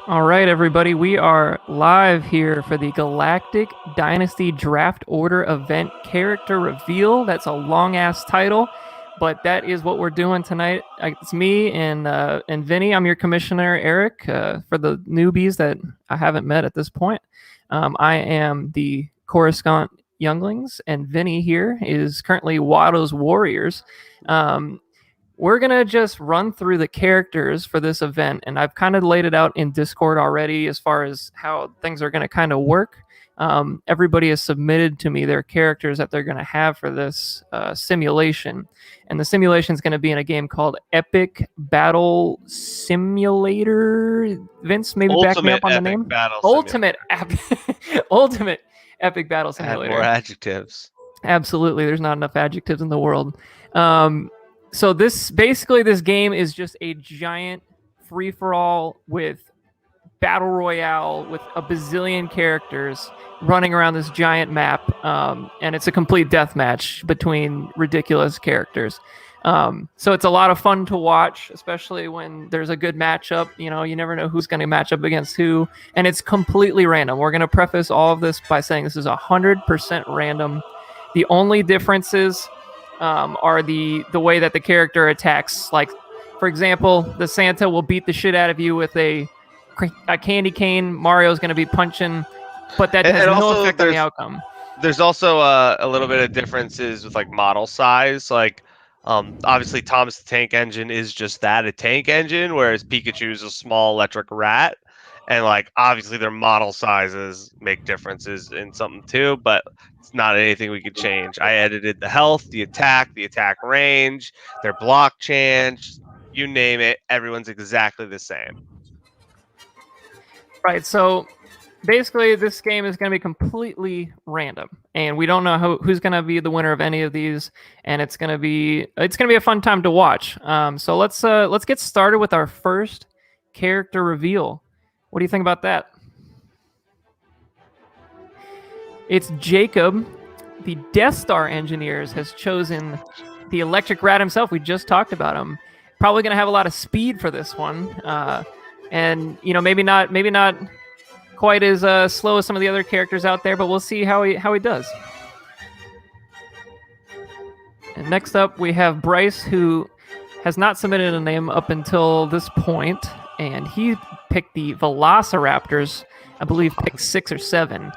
All right, everybody, we are live here for the Galactic Dynasty Draft Order event character reveal. That's a long-ass title, but that is what we're doing tonight. It's me and Vinny. I'm your commissioner, Eric, for the newbies that I haven't met at this point. I am the Coruscant Younglings, and Vinny here is currently Watto's Warriors. We're going to just run through the characters for this event, and I've kind of laid it out in Discord already as far as how things are going to kind of work. Everybody has submitted to me their characters that they're going to have for this simulation, and the simulation is going to be in a game called Epic Battle Simulator. Vince, maybe back me up on the name? Ultimate Epic Battle Simulator. Add more adjectives. Absolutely, there's not enough adjectives in the world. So this game is just a giant free-for-all with battle royale with a bazillion characters running around this giant map, and it's a complete deathmatch between ridiculous characters. So it's a lot of fun to watch, especially when there's a good matchup. You know, you never know who's going to match up against who, and it's completely random. We're going to preface all of this by saying this is 100% random. The only differences are the way that the character attacks. Like, for example, the Santa will beat the shit out of you with a candy cane. Mario's going to be punching, but that has no effect on the outcome. There's also a little bit of differences with like model size. Like, obviously Thomas the Tank Engine is just that, a tank engine, whereas Pikachu is a small electric rat. And like, obviously their model sizes make differences in something too, but it's not anything we could change. I edited the health, the attack range, their block chance, you name it. Everyone's exactly the same. Right. So basically this game is going to be completely random, and we don't know who's going to be the winner of any of these, and it's going to be a fun time to watch. So let's get started with our first character reveal. What do you think about that? It's Jacob. The Death Star Engineers has chosen the electric rat himself. We just talked about him. Probably going to have a lot of speed for this one, and you know, maybe not quite as slow as some of the other characters out there, but we'll see how he does. And next up, we have Bryce, who has not submitted a name up until this point, and he picked the Velociraptors. I believe picked 6 or 7.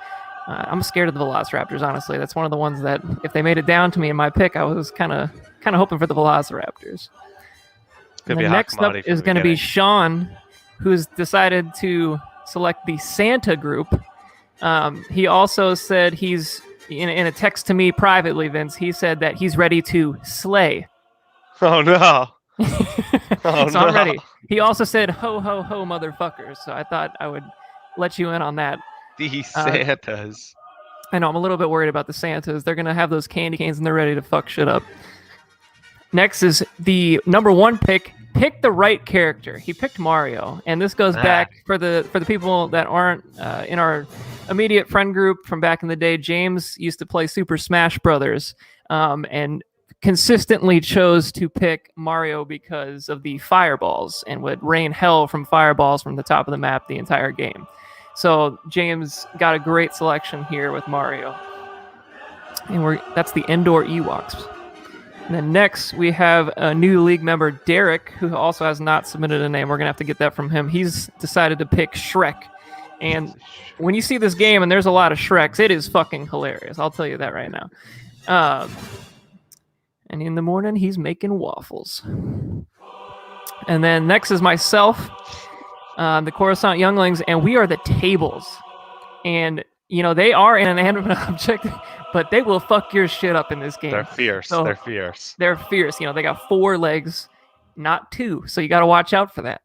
I'm scared of the Velociraptors, honestly. That's one of the ones that, if they made it down to me in my pick, I was kind of hoping for the Velociraptors. And then next up is going to be Sean, who's decided to select the Santa group. He also said he's, in a text to me privately, Vince, he said that he's ready to slay. Oh, no. I'm ready. He also said, ho, ho, ho, motherfuckers. So I thought I would let you in on that. The Santas. I know, I'm a little bit worried about the Santas. They're going to have those candy canes and they're ready to fuck shit up. Next is the number 1 pick. Pick the right character. He picked Mario. And this goes back for the people that aren't in our immediate friend group from back in the day. James used to play Super Smash Brothers and consistently chose to pick Mario because of the fireballs and would rain hell from fireballs from the top of the map the entire game. So James got a great selection here with Mario. And that's the Endor Ewoks. And then next we have a new league member, Derek, who also has not submitted a name. We're going to have to get that from him. He's decided to pick Shrek. And when you see this game and there's a lot of Shreks, it is fucking hilarious. I'll tell you that right now. And in the morning, he's making waffles. And then next is myself, the Coruscant Younglings, and we are the Tables. And, you know, they are an inanimate object, but they will fuck your shit up in this game. They're fierce. So They're fierce. You know, they got 4 legs, not 2. So you got to watch out for that.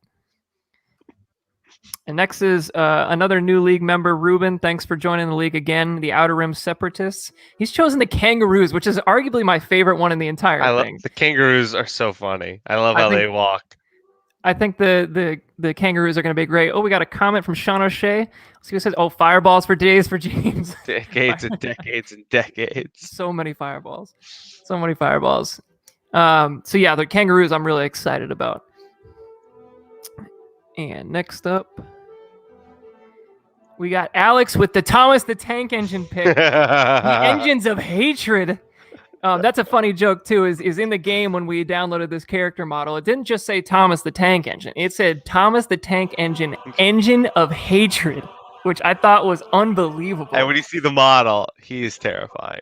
And next is another new league member, Ruben. Thanks for joining the league again, the Outer Rim Separatists. He's chosen the Kangaroos, which is arguably my favorite one in the entire thing. The Kangaroos are so funny. I love how they walk. I think the Kangaroos are going to be great. Oh, we got a comment from Sean O'Shea. Let's see what it says. Oh, fireballs for days for James. Decades and decades and decades. So many fireballs. So yeah, the Kangaroos I'm really excited about. And next up, We got Alex with the Thomas the Tank Engine pick. The Engines of Hatred. That's a funny joke too. Is in the game when we downloaded this character model, it didn't just say Thomas the Tank Engine. It said Thomas the Tank Engine, Engine of Hatred, which I thought was unbelievable. And when you see the model, he is terrifying.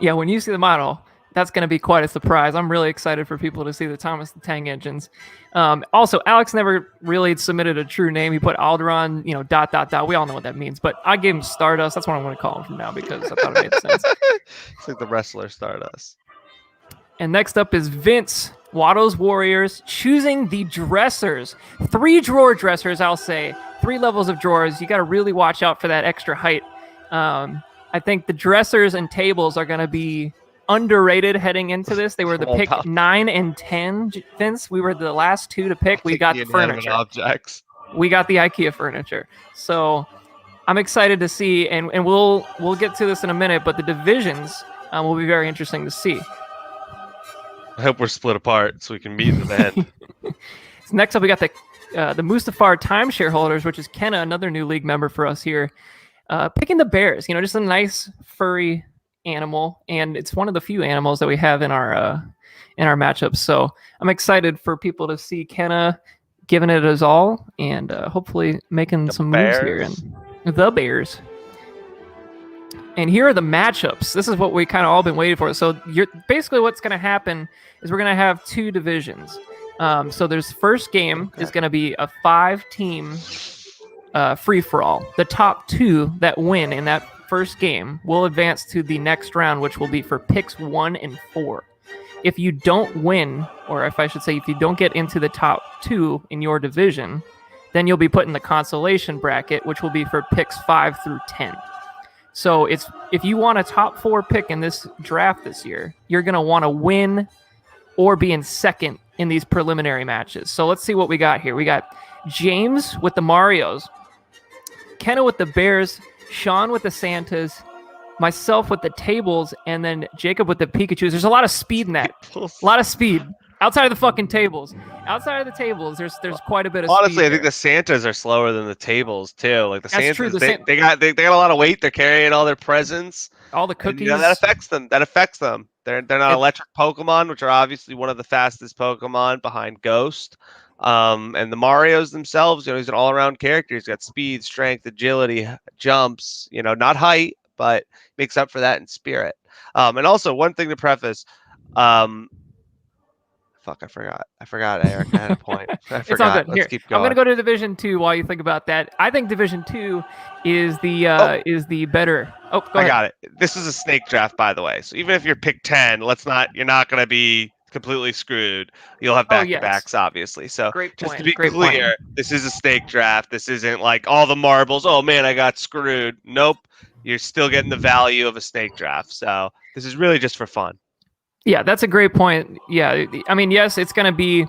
Yeah, when you see the model, that's going to be quite a surprise. I'm really excited for people to see the Thomas the Tank Engines. Also, Alex never really submitted a true name. He put Alderaan, ... We all know what that means, but I gave him Stardust. That's what I'm going to call him from now because I thought it made sense. It's like the wrestler Stardust. And next up is Vince, Watto's Warriors, choosing the dressers. 3 drawer dressers, I'll say. 3 levels of drawers. You got to really watch out for that extra height. I think the dressers and tables are going to be underrated heading into this. They were the pick 9 and 10, Vince. We were the last 2 to pick. We got the furniture. Objects. We got the IKEA furniture. So I'm excited to see, and we'll get to this in a minute, but the divisions will be very interesting to see. I hope we're split apart so we can meet in the end. So next up, we got the Mustafar timeshare holders, which is Kenna, another new league member for us here. Picking the bears, just a nice furry animal, and it's one of the few animals that we have in our matchups. So I'm excited for people to see Kenna giving it his all, and hopefully making some moves here. And the bears. And here are the matchups. This is what we kind of all been waiting for. So basically what's going to happen is we're going to have 2 divisions. So there's first game is going to be a 5-team free-for-all. The top 2 that win in that first game will advance to the next round, which will be for picks 1 and 4. If you don't win, or if I should say if you don't get into the top 2 in your division, then you'll be put in the consolation bracket, which will be for picks 5 through 10. So if you want a top 4 pick in this draft this year, you're going to want to win or be in second in these preliminary matches. So let's see what we got here. We got James with the Marios, Kenna with the Bears, Sean with the Santas, myself with the tables, and then Jacob with the Pikachus. There's a lot of speed in that. A lot of speed. Outside of the fucking tables. Outside of the tables, there's quite a bit of speed. Honestly, I think the Santas are slower than the tables too. Like the That's Santas, true. they got a lot of weight. They're carrying all their presents. All the cookies. And, that affects them. They're not electric Pokemon, which are obviously one of the fastest Pokemon behind Ghost. And the Marios themselves, he's an all-around character. He's got speed, strength, agility, jumps. Not height, but makes up for that in spirit. And also one thing to preface. Fuck, I forgot, Eric. I had a point. It's all good. Let's keep going. I'm going to go to Division 2 while you think about that. I think Division 2 is the better. Oh, go ahead. I got it. This is a snake draft, by the way. So even if you're pick 10, you're not going to be completely screwed. You'll have back-to-backs, obviously. So just to be clear, this is a snake draft. This isn't like all the marbles. Oh, man, I got screwed. Nope. You're still getting the value of a snake draft. So this is really just for fun. Yeah, that's a great point. Yeah, I mean, yes, it's going to be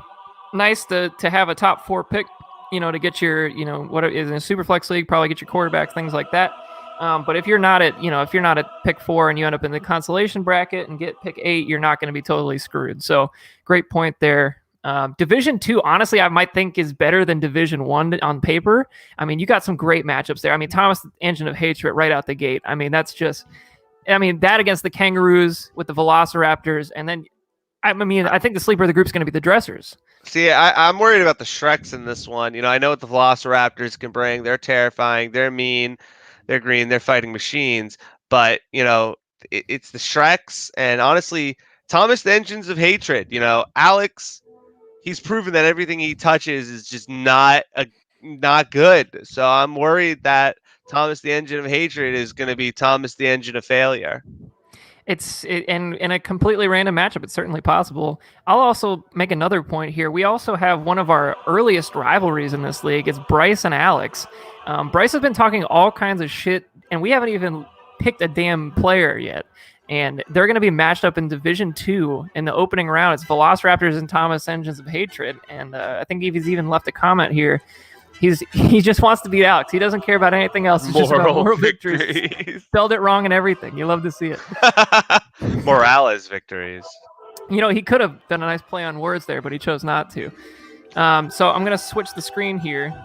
nice to have a top 4 pick, to get your, what is in a super flex league, probably get your quarterbacks, things like that. But if you're not at pick 4 and you end up in the consolation bracket and get pick 8, you're not going to be totally screwed. So great point there. Division 2, honestly, I might think is better than Division 1 on paper. I mean, you got some great matchups there. I mean, Thomas, Engine of Hatred right out the gate. I mean, that against the Kangaroos with the Velociraptors, and then, I think the sleeper of the group is going to be the Dressers. See, I'm worried about the Shreks in this one. I know what the Velociraptors can bring. They're terrifying. They're mean. They're green. They're fighting machines. But, it's the Shreks, and honestly, Thomas, the Engines of Hatred. Alex, he's proven that everything he touches is just not good. So I'm worried that Thomas the Engine of Hatred is going to be Thomas the Engine of Failure. And in a completely random matchup, it's certainly possible. I'll also make another point here. We also have one of our earliest rivalries in this league. It's Bryce and Alex. Bryce has been talking all kinds of shit, and we haven't even picked a damn player yet. And they're going to be matched up in Division 2 in the opening round. It's Velociraptors and Thomas Engines of Hatred. And I think he's even left a comment here. He just wants to beat Alex. He doesn't care about anything else. It's just about moral victories. Spelled it wrong and everything. You love to see it. Morales victories. He could have done a nice play on words there, but he chose not to. So I'm going to switch the screen here.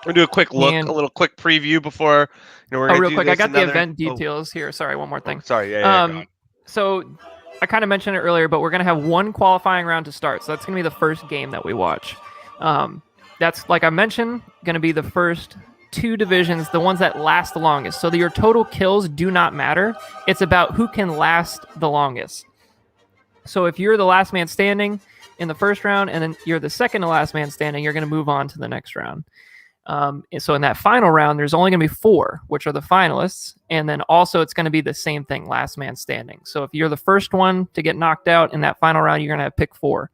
We'll do a quick look, And a little quick preview before we're gonna real do quick, I this. got the Another event oh, details here. Sorry, one more thing. sorry, yeah, go on. So I kind of mentioned it earlier, but we're gonna have one qualifying round to start. So that's gonna be the first game that we watch. That's, like I mentioned, gonna be the first two divisions, the ones that last the longest. So your total kills do not matter. It's about who can last the longest. So if you're the last man standing in the first round, and then you're the second to last man standing, you're gonna move on to the next round. So in that final round, there's only going to be 4, which are the finalists. And then also it's going to be the same thing, last man standing. So if you're the first one to get knocked out in that final round, you're going to have pick 4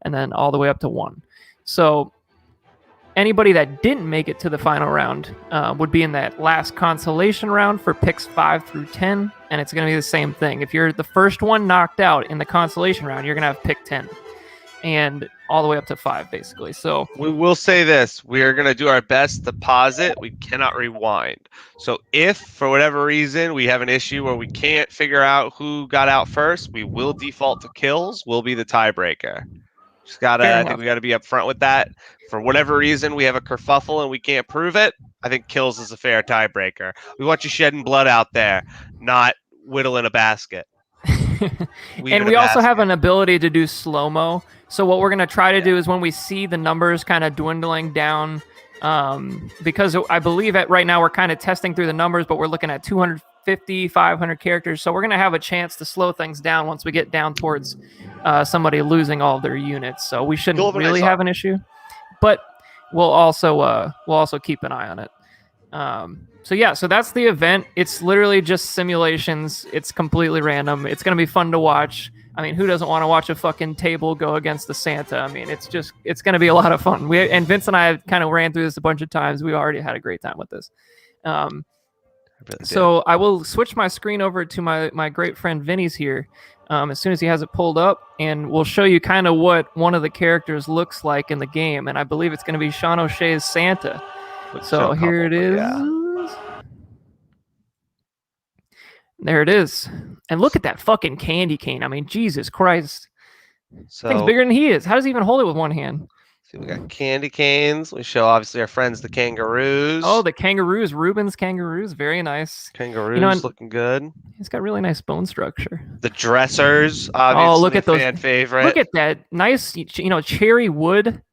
and then all the way up to 1. So anybody that didn't make it to the final round would be in that last consolation round for picks 5 through 10. And it's going to be the same thing. If you're the first one knocked out in the consolation round, you're going to have pick 10. And all the way up to 5, basically. So we will say this: we are going to do our best to pause it. We cannot rewind. So if for whatever reason we have an issue where we can't figure out who got out first, we will default to kills. We'll be the tiebreaker. I think we gotta be upfront with that. For whatever reason we have a kerfuffle and we can't prove it, I think kills is a fair tiebreaker. We want you shedding blood out there, not whittling a basket. And we also have an ability to do slow-mo. So what we're going to try to do is when we see the numbers kind of dwindling down, because I believe right now we're kind of testing through the numbers, but we're looking at 250, 500 characters. So we're going to have a chance to slow things down once we get down towards somebody losing all of their units. So we shouldn't really have an issue, but we'll also keep an eye on it. So that's the event. It's literally just simulations. It's completely random. It's going to be fun to watch. I mean, who doesn't want to watch a fucking table go against the Santa? I mean, it's going to be a lot of fun. And Vince and I kind of ran through this a bunch of times. We already had a great time with this. So I will switch my screen over to my great friend Vinny's here as soon as he has it pulled up, and we'll show you kind of what one of the characters looks like in the game. And I believe it's going to be Sean O'Shea's Santa. So here it is. Yeah. There it is. And look at that fucking candy cane. I mean, Jesus Christ. So, thing's bigger than he is. How does he even hold it with one hand? See, we got candy canes. We show, obviously, our friends, the kangaroos. Oh, the kangaroos. Ruben's kangaroos. Very nice. Kangaroos looking good. He's got really nice bone structure. The dressers, obviously, oh, look at those. Fan favorite. Look at that nice, cherry wood.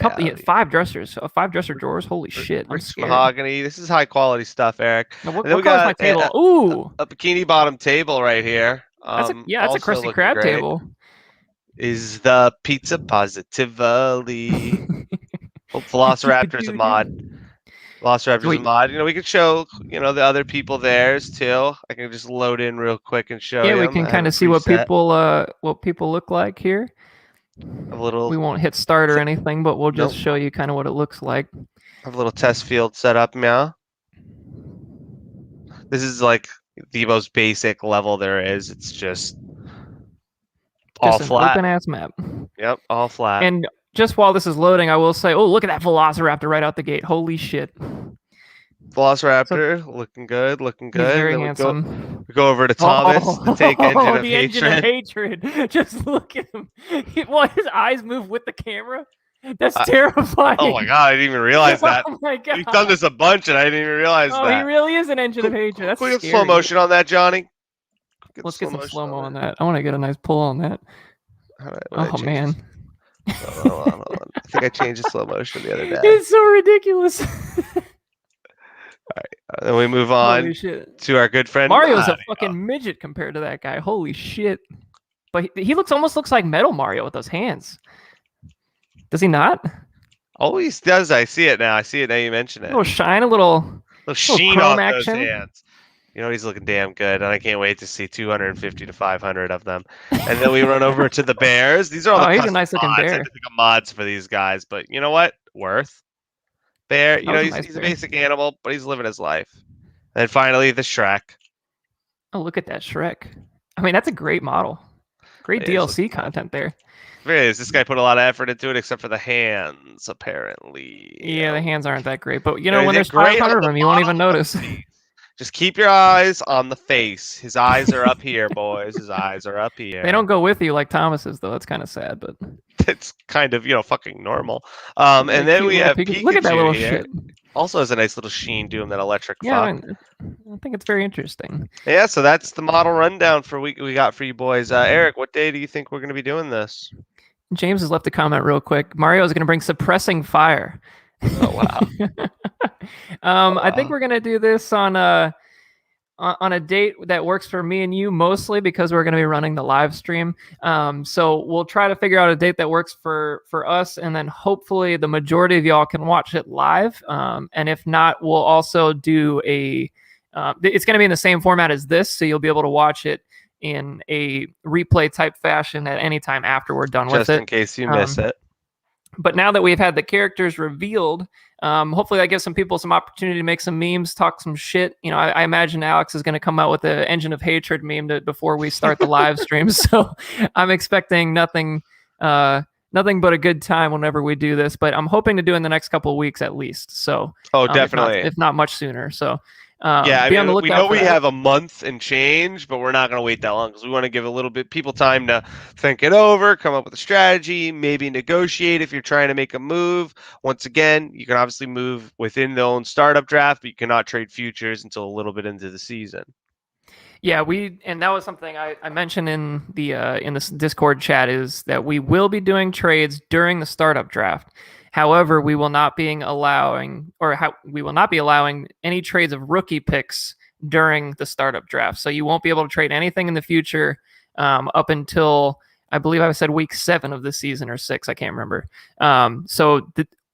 5 dressers. 5 dresser drawers. Holy shit. I'm scared. Mahogany. This is high quality stuff, Eric. Now, what color is my table? Ooh. A bikini bottom table right here. That's a Krusty Krab table. Is the pizza positively? Velociraptor's a mod. Velociraptor's a mod. We could show, the other people theirs too. I can just load in real quick and show you. Yeah, we can kind of see what people look like here. We won't hit start or anything, but we'll just show you kind of what it looks like. I have a little test field set up now. This is like the most basic level there is. It's just all flat. Open ass map. Yep, all flat. And just while this is loading, I will say, oh, look at that Velociraptor right out the gate. Holy shit. Velociraptor, looking good. He's very handsome. We go over to Thomas, the tank engine of hatred. Engine of hatred. Just look at him. His eyes move with the camera. That's terrifying. Oh my god, I didn't even realize that. Oh my god. You've done this a bunch and I didn't even realize that. Oh, he really is an engine of hatred. That's Can we get slow motion on that, Johnny? Let's get some slow-mo on that. I want to get a nice pull on that. Oh, man. Hold on. I think I changed the slow motion the other day. It's so ridiculous. All right, then we move on to our good friend Mario's a fucking midget compared to that guy. Holy shit! But he almost looks like Metal Mario with those hands. Does he not? Always does. I see it now. You mention it. A little shine, a little sheen on those hands. He's looking damn good, and I can't wait to see 250 to 500 of them. And then we run over to the bears. These are all he's a nice looking bear. I had to think of mods for these guys, but you know what? Worth. Bear, he's a basic animal, but he's living his life. And finally, the Shrek. Oh, look at that Shrek. I mean, that's a great model. Great DLC content there. Really is. This guy put a lot of effort into it, except for the hands, apparently. Yeah, the hands aren't that great. But, when there's 500 of them, you won't even notice. Just keep your eyes on the face. His eyes are up here, boys. His eyes are up here. They don't go with you like Thomas's, though. That's kind of sad, but It's kind of, fucking normal. yeah, And then cute we little have Pikachu. Look at that little here. shit. Also has a nice little sheen to him, that electric Yeah, fuck. I think it's very interesting. Yeah, so that's the model rundown for we got for you boys. Eric, what day do you think we're going to be doing this? James has left a comment real quick. Mario is going to bring suppressing fire. Oh wow. I think we're going to do this on a date that works for me and you mostly, because we're going to be running the live stream. So we'll try to figure out a date that works for us, and then hopefully the majority of y'all can watch it live. And if not, we'll also do a. It's going to be in the same format as this, so you'll be able to watch it in a replay type fashion at any time after we're done with it. Just in case you miss it. But now that we've had the characters revealed, hopefully that gives some people some opportunity to make some memes, talk some shit. I imagine Alex is going to come out with the Engine of Hatred meme before we start the live stream. So I'm expecting nothing but a good time whenever we do this. But I'm hoping to do it in the next couple of weeks at least. So definitely, if not much sooner. So yeah, I mean, we know we that. have a month and change, but we're not going to wait that long because we want to give a little bit people time to think it over, come up with a strategy, maybe negotiate if you're trying to make a move. Once again, you can obviously move within the own startup draft, but you cannot trade futures until a little bit into the season. Yeah, and that was something I mentioned in this Discord chat, is that we will be doing trades during the startup draft. However, we will not be allowing any trades of rookie picks during the startup draft. So you won't be able to trade anything in the future up until, I believe I said week 7 of the season, or 6, I can't remember.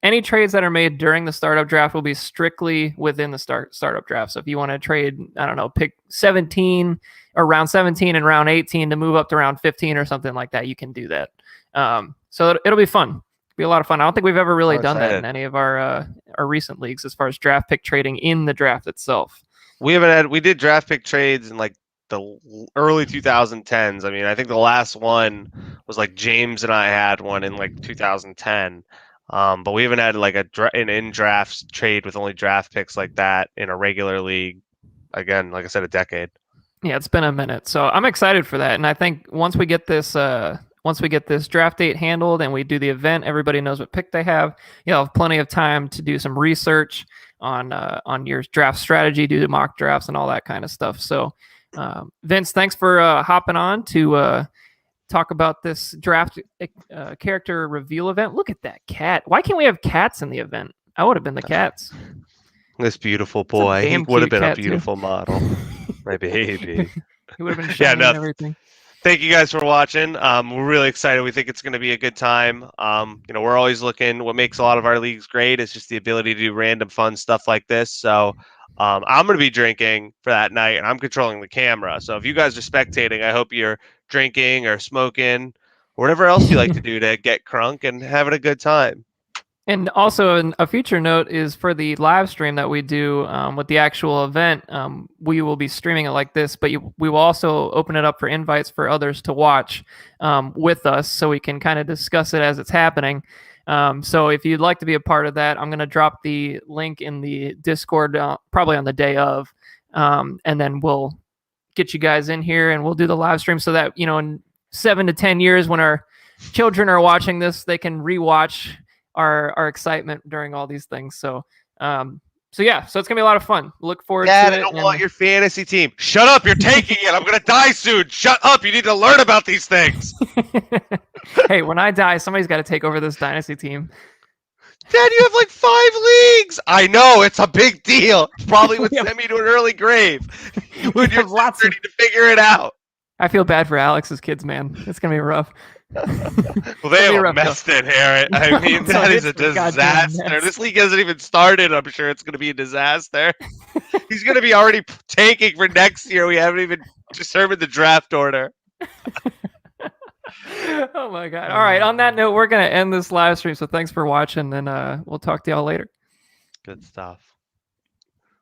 Any trades that are made during the startup draft will be strictly within the startup draft. So if you want to trade, I don't know, pick 17 or round 17 and round 18 to move up to round 15 or something like that, you can do that. So it'll be fun. Be a lot of fun. I don't think we've ever really done that in any of our recent leagues as far as draft pick trading in the draft itself. We did draft pick trades in like the early 2010s. I mean, I think the last one was like James and I had one in like 2010. But we haven't had like an in-draft trade with only draft picks like that in a regular league. Again, like I said, a decade. Yeah, it's been a minute. So I'm excited for that. And I think once we get this draft date handled and we do the event, everybody knows what pick they have. You'll have plenty of time to do some research on your draft strategy, do the mock drafts and all that kind of stuff. So, Vince, thanks for hopping on to talk about this draft character reveal event. Look at that cat. Why can't we have cats in the event? I would have been the cats. This beautiful boy. He would have been a beautiful model. My baby. He would have been shiny and everything. Thank you guys for watching. We're really excited. We think it's going to be a good time. We're always looking. What makes a lot of our leagues great is just the ability to do random fun stuff like this. So I'm going to be drinking for that night, and I'm controlling the camera. So if you guys are spectating, I hope you're drinking or smoking or whatever else you like to do to get crunk and having a good time. And also a future note is for the live stream that we do with the actual event, we will be streaming it like this, but we will also open it up for invites for others to watch with us so we can kind of discuss it as it's happening. So if you'd like to be a part of that, I'm going to drop the link in the Discord probably on the day of, and then we'll get you guys in here and we'll do the live stream so that, in 7 to 10 years when our children are watching this, they can rewatch our excitement during all these things. So it's gonna be a lot of fun. Look forward to it. I don't want your fantasy team. Shut up, you're taking it. I'm gonna die soon. Shut up, you need to learn about these things. Hey, when I die, somebody's got to take over this dynasty team. Dad, you have like 5 leagues. I know, it's a big deal. Probably would send me to an early grave. When you're ready to figure it out. I feel bad for Alex's kids, man. It's gonna be rough. Well, they have a mess in here. I mean, that is a disaster. This league hasn't even started. I'm sure it's going to be a disaster. He's going to be already tanking for next year. We haven't even determined the draft order. Oh, my God. All right. On that note, we're going to end this live stream. So thanks for watching, and we'll talk to y'all later. Good stuff.